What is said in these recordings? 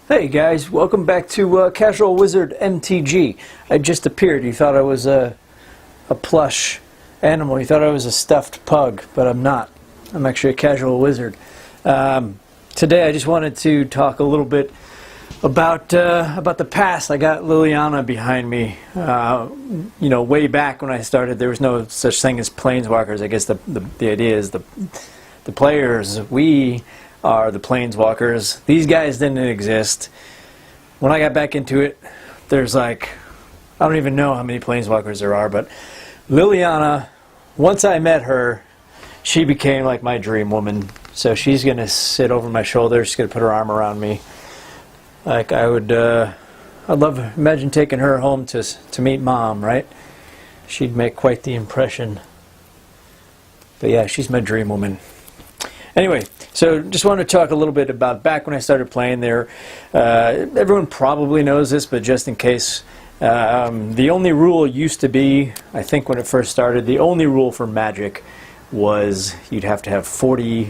Hey guys, welcome back to Casual Wizard MTG. I just appeared. You thought I was a plush animal. You thought I was a stuffed pug, but I'm not. I'm actually a casual wizard. Today I just wanted to talk a little bit about the past. I got Liliana behind me. You know, way back when I started, there was no such thing as planeswalkers. I guess the idea is the players, we are the planeswalkers. These guys didn't exist. When I got back into it, there's like, I don't even know how many planeswalkers there are, but Liliana, once I met her, she became like my dream woman. So she's gonna sit over my shoulder, she's gonna put her arm around me. Like I'd love, imagine taking her home to meet Mom, right? She'd make quite the impression. But yeah, she's my dream woman. Anyway, so just wanted to talk a little bit about back when I started playing there. Everyone probably knows this, but just in case, the only rule used to be, I think when it first started, the only rule for Magic was you'd have to have 40,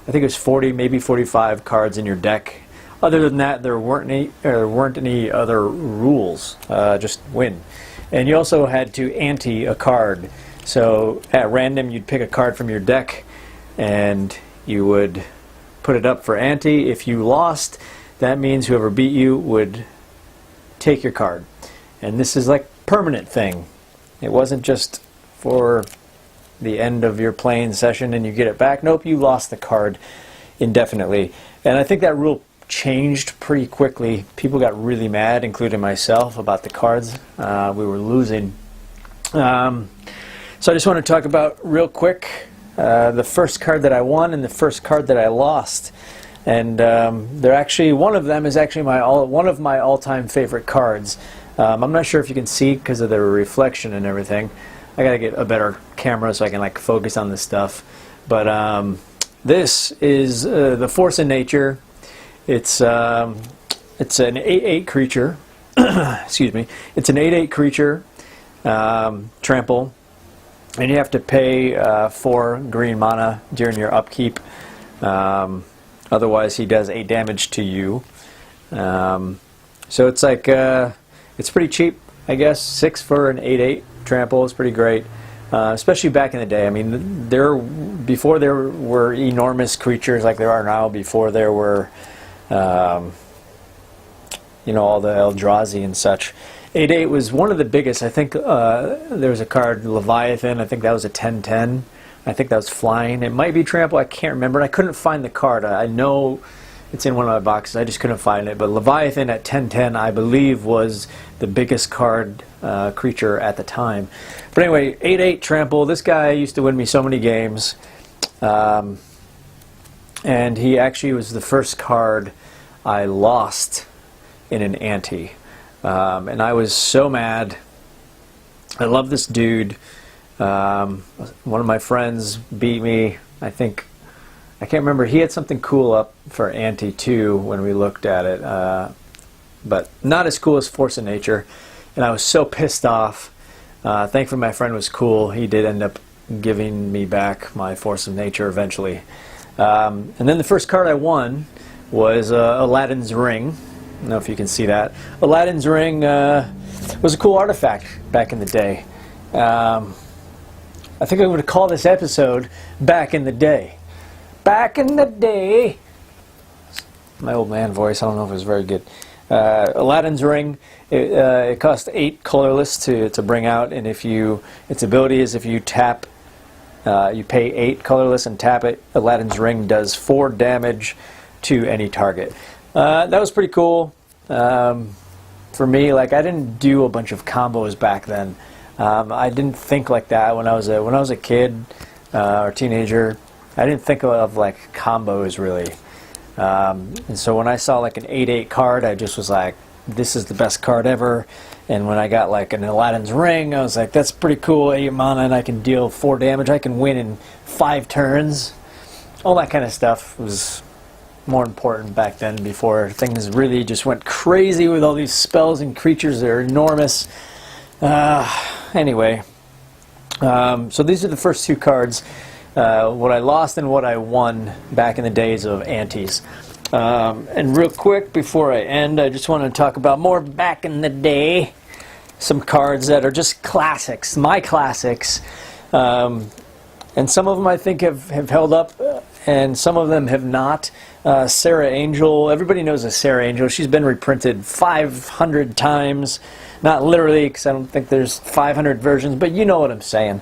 I think it was 40, maybe 45 cards in your deck. Other than that, there weren't any other rules, just win. And you also had to ante a card. So at random, you'd pick a card from your deck, and you would put it up for ante. If you lost, that means whoever beat you would take your card. And this is like permanent thing. It wasn't just for the end of your playing session and you get it back. Nope, you lost the card indefinitely. And I think that rule changed pretty quickly. People got really mad, including myself, about the cards we were losing. So I just want to talk about real quick the first card that I won and the first card that I lost. And they're actually, one of them is actually one of my all-time favorite cards. I'm not sure if you can see because of the reflection and everything. I gotta get a better camera so I can like focus on this stuff. But this is the Force of Nature. It's an 8/8 creature. Excuse me. It's an 8/8 creature. Trample. And you have to pay 4 green mana during your upkeep. Otherwise, he does 8 damage to you. So it's like, it's pretty cheap, I guess. 6 for an 8/8 trample is pretty great. Especially back in the day. I mean, before there were enormous creatures like there are now, before there were, you know, all the Eldrazi and such. 8/8 was one of the biggest. I think there was a card, Leviathan. I think that was a 10/10. I think that was flying. It might be trample. I can't remember. I couldn't find the card. I know it's in one of my boxes. I just couldn't find it. But Leviathan at 10/10, I believe, was the biggest card creature at the time. But anyway, 8/8 trample. This guy used to win me so many games. And he actually was the first card I lost in an ante. And I was so mad. I love this dude. One of my friends beat me. I think, I can't remember. He had something cool up for ante too when we looked at it, but not as cool as Force of Nature. And I was so pissed off. Thankfully, my friend was cool. He did end up giving me back my Force of Nature eventually. And then the first card I won was Aladdin's Ring. I don't know if you can see that. Aladdin's Ring was a cool artifact back in the day. I think I'm going to call this episode Back in the Day. Back in the day. My old man voice, I don't know if it was very good. Aladdin's Ring, it cost 8 colorless to bring out, and if you, its ability is if you tap, you pay 8 colorless and tap it, Aladdin's Ring does 4 damage to any target. That was pretty cool. For me, like, I didn't do a bunch of combos back then. I didn't think like that when I was a kid or teenager. I didn't think of like combos really. And so when I saw like an 8/8 card, I just was like, this is the best card ever. And when I got like an Aladdin's Ring, I was like, that's pretty cool. 8 mana and I can deal 4 damage. I can win in 5 turns. All that kind of stuff was more important back then, before things really just went crazy with all these spells and creatures that are enormous. Anyway, so these are the first 2 cards. What I lost and what I won back in the days of antes. And real quick before I end, I just want to talk about more back in the day. Some cards that are just classics, my classics. And some of them I think have held up, and some of them have not. Sarah Angel, everybody knows a Sarah Angel. She's been reprinted 500 times. Not literally, because I don't think there's 500 versions, but you know what I'm saying.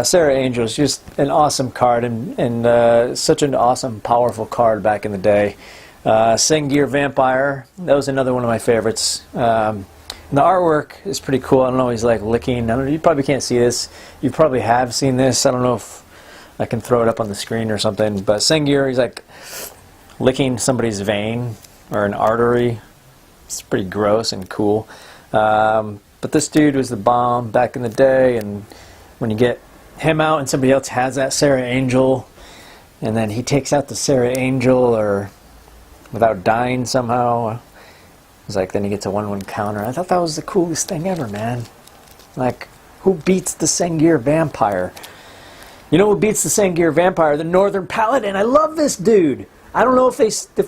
Sarah Angel is just an awesome card, and such an awesome, powerful card back in the day. Sengir Vampire, that was another one of my favorites. And the artwork is pretty cool. I don't know, he's like licking. I don't know, you probably can't see this. You probably have seen this. I don't know if I can throw it up on the screen or something. But Sengir, he's like licking somebody's vein or an artery. It's pretty gross and cool. But this dude was the bomb back in the day, and when you get him out and somebody else has that Sarah Angel, and then he takes out the Sarah Angel or without dying somehow, it's like then he gets a 1/1 counter. I thought that was the coolest thing ever, man. Like, who beats the Sengir Vampire? You know who beats the Sengir Vampire? The Northern Paladin. I love this dude. I don't know if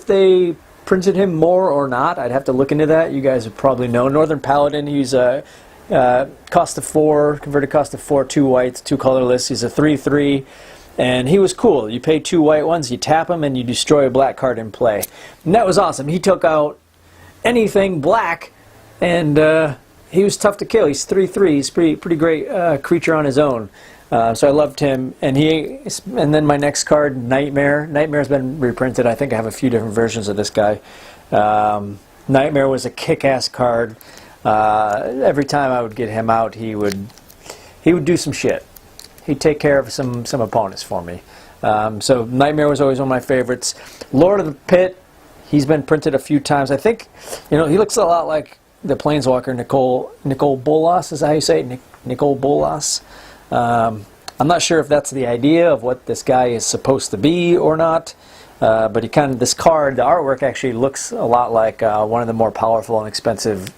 they printed him more or not. I'd have to look into that. You guys would probably know. Northern Paladin, he's a cost of 4, converted cost of 4, 2 whites, 2 colorless. He's a 3/3, and he was cool. You pay 2 white ones, you tap him, and you destroy a black card in play. And that was awesome. He took out anything black, and he was tough to kill. He's 3/3. He's pretty great creature on his own. So I loved him, and then my next card, Nightmare. Nightmare's been reprinted. I think I have a few different versions of this guy. Nightmare was a kick-ass card. Every time I would get him out, he would do some shit. He'd take care of some opponents for me. So Nightmare was always one of my favorites. Lord of the Pit, he's been printed a few times. I think, he looks a lot like the Planeswalker Nicol Bolas. Is that how you say it? Nicol Bolas. I'm not sure if that's the idea of what this guy is supposed to be or not, but this card, the artwork actually looks a lot like one of the more powerful and expensive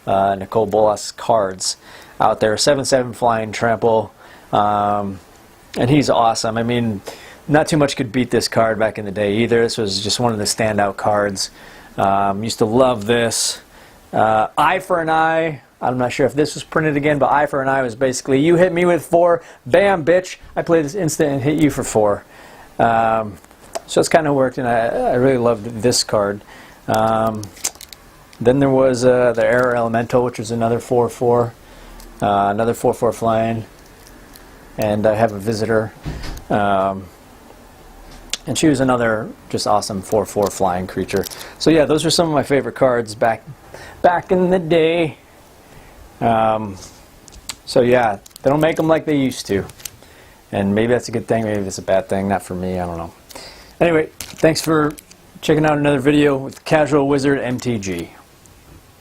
Nicol Bolas cards out there. 7/7 flying trample, and he's awesome. I mean, not too much could beat this card back in the day either. This was just one of the standout cards. Used to love this. Eye for an Eye. I'm not sure if this was printed again, but Eye for an Eye was basically, you hit me with 4, bam, bitch, I play this instant and hit you for 4. So it's kind of worked, and I really loved this card. Then there was the Air Elemental, which was another 4/4, another 4/4 flying, and I have a Visitor. And she was another just awesome 4/4 flying creature. So yeah, those are some of my favorite cards back in the day. So yeah, they don't make them like they used to, and maybe that's a good thing, maybe it's a bad thing, not for me, I don't know. Anyway, thanks for checking out another video with Casual Wizard MTG.